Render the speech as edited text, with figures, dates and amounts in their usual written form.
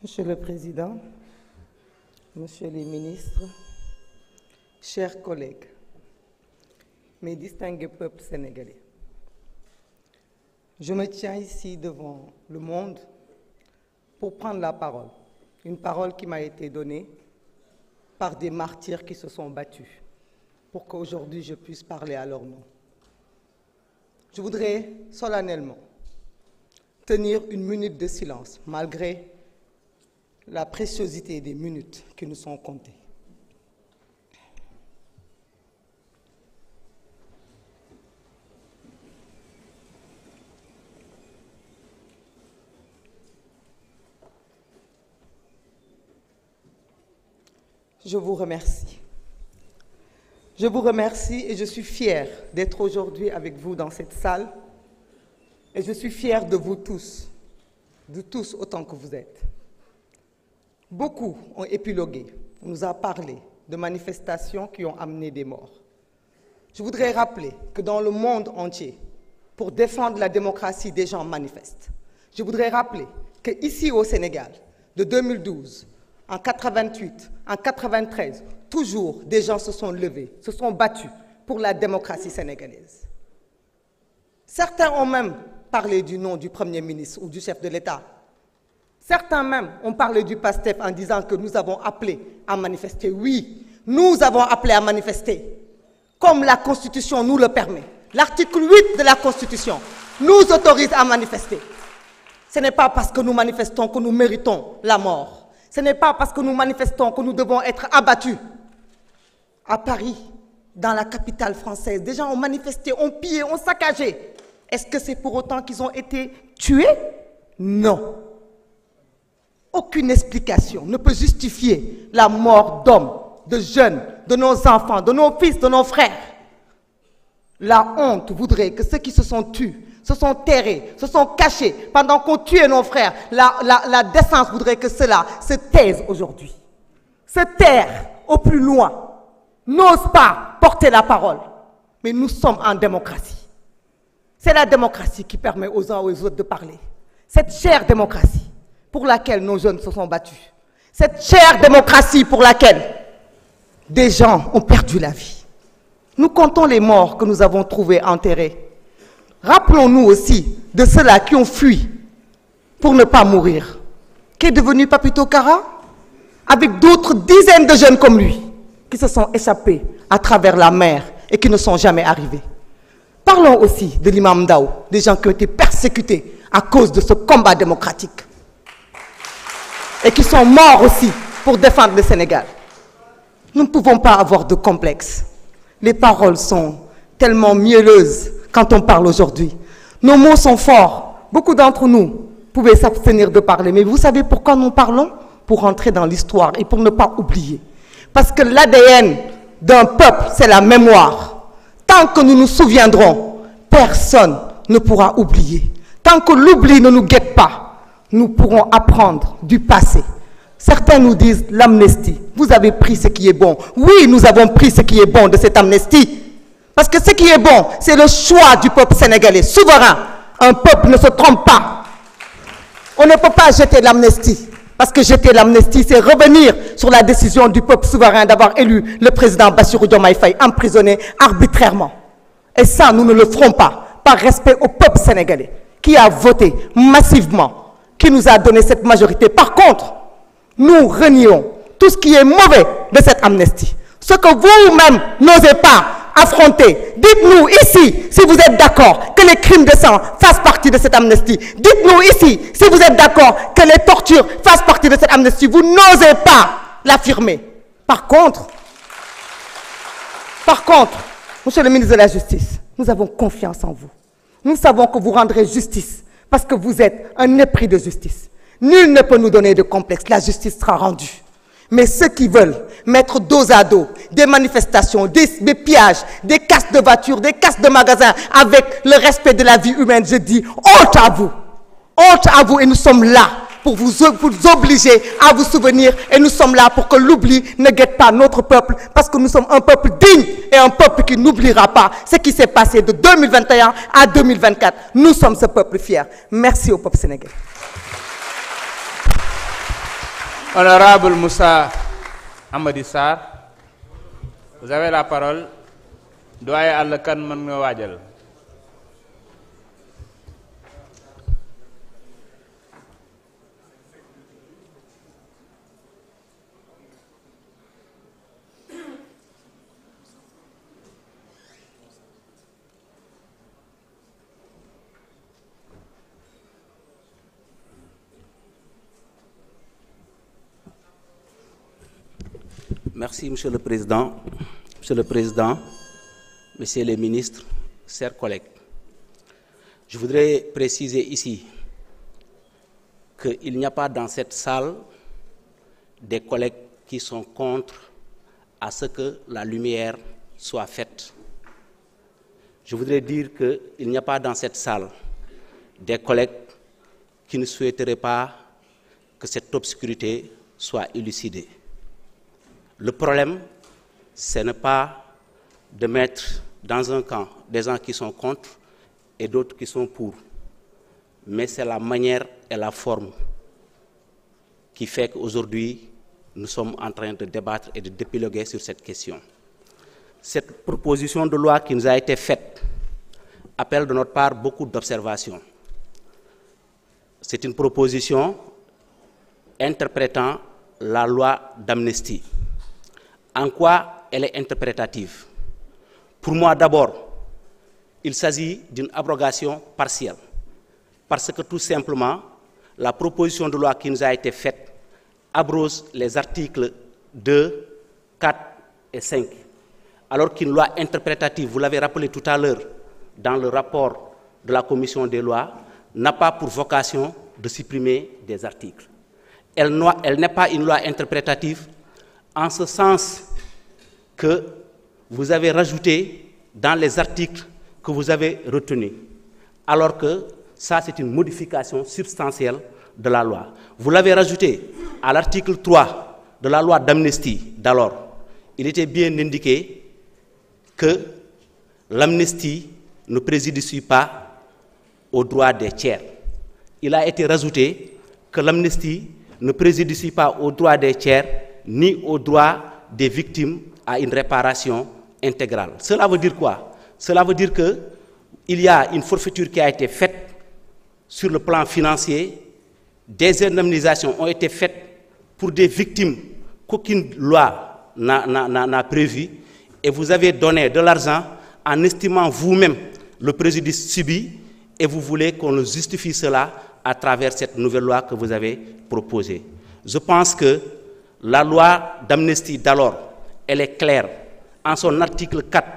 Monsieur le Président, Monsieur les ministres, chers collègues, mes distingués peuples sénégalais, je me tiens ici devant le monde pour prendre la parole, une parole qui m'a été donnée par des martyrs qui se sont battus pour qu'aujourd'hui je puisse parler à leur nom. Je voudrais solennellement tenir une minute de silence, malgré la préciosité des minutes qui nous sont comptées. Je vous remercie. Je vous remercie et je suis fière d'être aujourd'hui avec vous dans cette salle. Et je suis fière de vous tous autant que vous êtes. Beaucoup ont épilogué, on nous a parlé de manifestations qui ont amené des morts. Je voudrais rappeler que dans le monde entier, pour défendre la démocratie, des gens manifestent. Je voudrais rappeler qu'ici au Sénégal, de 2012, en 88, en 93, toujours des gens se sont levés, se sont battus pour la démocratie sénégalaise. Certains ont même parlé du nom du Premier ministre ou du chef de l'État. Certains même ont parlé du PASTEF en disant que nous avons appelé à manifester. Oui, nous avons appelé à manifester, comme la Constitution nous le permet. L'article 8 de la Constitution nous autorise à manifester. Ce n'est pas parce que nous manifestons que nous méritons la mort. Ce n'est pas parce que nous manifestons que nous devons être abattus. À Paris, dans la capitale française, des gens ont manifesté, ont pillé, ont saccagé. Est-ce que c'est pour autant qu'ils ont été tués? Non. Aucune explication ne peut justifier la mort d'hommes, de jeunes, de nos enfants, de nos fils, de nos frères. La honte voudrait que ceux qui se sont tués, se sont terrés, se sont cachés pendant qu'on tuait nos frères, la décence voudrait que cela se taise aujourd'hui. Se taire au plus loin, n'ose pas porter la parole. Mais nous sommes en démocratie. C'est la démocratie qui permet aux uns et aux autres de parler. Cette chère démocratie pour laquelle nos jeunes se sont battus. Cette chère démocratie pour laquelle des gens ont perdu la vie. Nous comptons les morts que nous avons trouvés enterrés. Rappelons-nous aussi de ceux-là qui ont fui pour ne pas mourir. Qu'est devenu Papito Kara? Avec d'autres dizaines de jeunes comme lui qui se sont échappés à travers la mer et qui ne sont jamais arrivés. Parlons aussi de l'imam Ndao, des gens qui ont été persécutés à cause de ce combat démocratique et qui sont morts aussi pour défendre le Sénégal. Nous ne pouvons pas avoir de complexe. Les paroles sont tellement mielleuses quand on parle aujourd'hui. Nos mots sont forts. Beaucoup d'entre nous pouvaient s'abstenir de parler. Mais vous savez pourquoi nous parlons? Pour rentrer dans l'histoire et pour ne pas oublier. Parce que l'ADN d'un peuple, c'est la mémoire. Tant que nous nous souviendrons, personne ne pourra oublier. Tant que l'oubli ne nous guette pas, nous pourrons apprendre du passé. Certains nous disent l'amnistie. Vous avez pris ce qui est bon. Oui, nous avons pris ce qui est bon de cette amnistie. Parce que ce qui est bon, c'est le choix du peuple sénégalais, souverain. Un peuple ne se trompe pas. On ne peut pas jeter l'amnistie. Parce que jeter l'amnistie, c'est revenir sur la décision du peuple souverain d'avoir élu le président Bassirou Diomaye Faye, emprisonné arbitrairement. Et ça, nous ne le ferons pas, par respect au peuple sénégalais, qui a voté massivement, qui nous a donné cette majorité. Par contre, nous renions tout ce qui est mauvais de cette amnistie. Ce que vous-même n'osez pas affronter. Dites-nous ici si vous êtes d'accord que les crimes de sang fassent partie de cette amnistie. Dites-nous ici si vous êtes d'accord que les tortures fassent partie de cette amnistie. Vous n'osez pas l'affirmer. Par contre, Monsieur le ministre de la Justice, nous avons confiance en vous. Nous savons que vous rendrez justice parce que vous êtes un épris de justice. Nul ne peut nous donner de complexe. La justice sera rendue. Mais ceux qui veulent mettre dos à dos des manifestations, des pillages, des casses de voitures, des casses de magasins avec le respect de la vie humaine, je dis honte à vous. Honte à vous et nous sommes là pour vous obliger à vous souvenir et nous sommes là pour que l'oubli ne guette pas notre peuple parce que nous sommes un peuple digne et un peuple qui n'oubliera pas ce qui s'est passé de 2021 à 2024. Nous sommes ce peuple fier. Merci au peuple sénégalais. Honorable Moussa Amady Sarr, vous avez la parole. Doyen Alla Kane mën nga waajal. Merci, Monsieur le Président. Monsieur le Président, Messieurs les ministres, chers collègues, je voudrais préciser ici qu'il n'y a pas dans cette salle des collègues qui sont contre à ce que la lumière soit faite. Je voudrais dire qu'il n'y a pas dans cette salle des collègues qui ne souhaiteraient pas que cette obscurité soit élucidée. Le problème, ce n'est pas de mettre dans un camp des gens qui sont contre et d'autres qui sont pour, mais c'est la manière et la forme qui fait qu'aujourd'hui, nous sommes en train de débattre et de d'épiloguer sur cette question. Cette proposition de loi qui nous a été faite appelle de notre part beaucoup d'observations. C'est une proposition interprétant la loi d'amnistie. En quoi elle est interprétative? Pour moi, d'abord, il s'agit d'une abrogation partielle. Parce que tout simplement, la proposition de loi qui nous a été faite abroge les articles 2, 4 et 5. Alors qu'une loi interprétative, vous l'avez rappelé tout à l'heure dans le rapport de la Commission des lois, n'a pas pour vocation de supprimer des articles. Elle n'est pas une loi interprétative en ce sens que vous avez rajouté dans les articles que vous avez retenus, alors que ça, c'est une modification substantielle de la loi. Vous l'avez rajouté à l'article 3 de la loi d'amnistie d'alors. Il était bien indiqué que l'amnistie ne préjudicie pas aux droits des tiers. Il a été rajouté que l'amnistie ne préjudicie pas aux droits des tiers ni aux droits des victimes à une réparation intégrale. Cela veut dire quoi? Cela veut dire qu'il y a une forfaiture qui a été faite sur le plan financier, des indemnisations ont été faites pour des victimes qu'aucune loi n'a prévues, et vous avez donné de l'argent en estimant vous-même le préjudice subi, et vous voulez qu'on justifie cela à travers cette nouvelle loi que vous avez proposée. Je pense que la loi d'amnistie d'alors, elle est claire. En son article 4,